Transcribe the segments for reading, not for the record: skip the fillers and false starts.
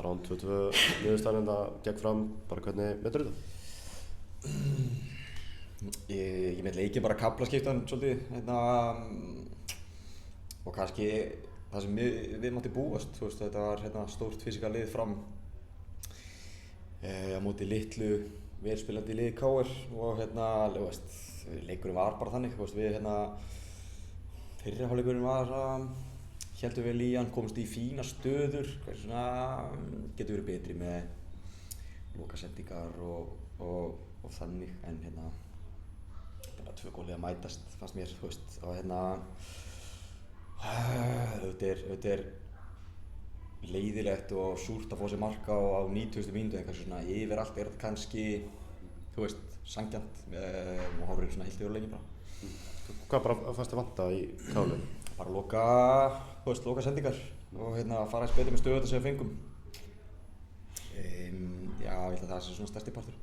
án 2-2 niðurstaðan en það gekk fram, bara hvernig metur þetta? Ég með leikið bara kaflaskiptan svolítið og kannski það sem við mátti búast, þú veist, þetta var stórt fysikal lið fram á móti litlu velspilandi lið KR og þú veist, leikurinn var bara þannig, þú veist, við fyrri hálfleikurinn var héldum vel í hann, komumst í fína stöður, getur verið betri með lokasendingar og þannig, en bara 2 gólið að mætast fannst mér, þú veist, og auðvitað er leiðilegt og súrt að fá sér mark á 90. mínútu, en kannski svona yfir allt er þetta kannski, þú veist, sanngjarnt og horfir svona heilt yfir leikinn bara. Hvað bara fannst þér vanta í KR? Bara loka sendingar og fara eins betur með stöðuna sem við fengum. Já, ég held að það sé svona stærsti partur.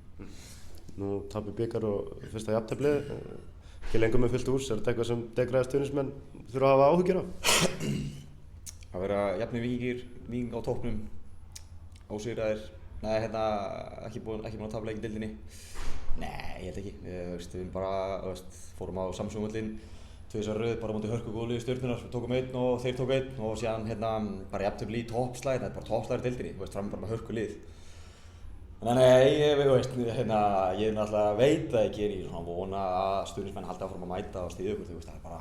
Nú tapir bikar og fyrsta jafntefli, ekki lengur með fullt hús, er þetta eitthvað sem degraðir stuðningsmenn þurfa að hafa áhyggjur af? Að vera jafnir Víking á toppnum, ósigraðir, ekki búin að tapa leik í deildinni. Nei, ég held ekki. Við bara fórum á Samsung-völlinn, 2 röð bara móti hörku góðu liði Stjörnunnar, við tókum 1 og þeir tóku 1 og síðan bara jafntefli í toppslag, þetta er bara toppslagur í deildinni, fram bara með hörku lið. Nei, ég náttúrulega veit það ekki, ég er vona að stuðningsmenn haldi áfram að mæta og styðja okkur, það er bara,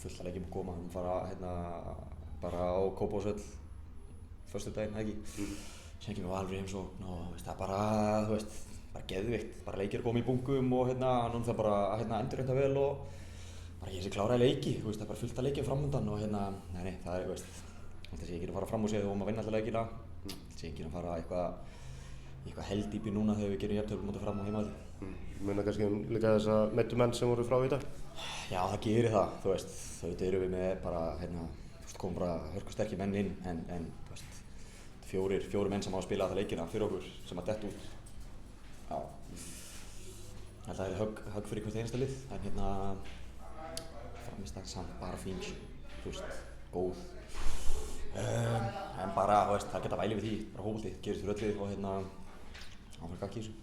fullt að leikjum að koma, bara á Kópavogsvöll, föstudaginn, ekki? Síðan kemur Valur í heimsókn og það er bara, bara geðveikt, bara leikir að koma í bunkum og núna það bara að endurheimta vel og bara ég sé klára í leiki, það er bara fullt að leikjum framöndan og nei, það er, það sé ekki að fara fram úr sig og maður vinna alltaf leikina, það sé ekki að fara eitthvað heldýpi núna þegar við gerum jafntefli móti Fram á heimavelli. Muna kannski líka þessa meiddu menn sem voru frá í dag? Já, það gerir það, auðvitað erum við með bara, komum bara hörkusterkir menn inn, en fjórir menn sem hafa spilað alla leikina fyrir okkur sem að detta út. Já, ég held að það er högg fyrir hvert einasta lið, en framist samt bara fín, góð. En bara, það geta væli við því, bara hófaldi, gerist fyrir öll lið og hann fyrir gakk í þessu.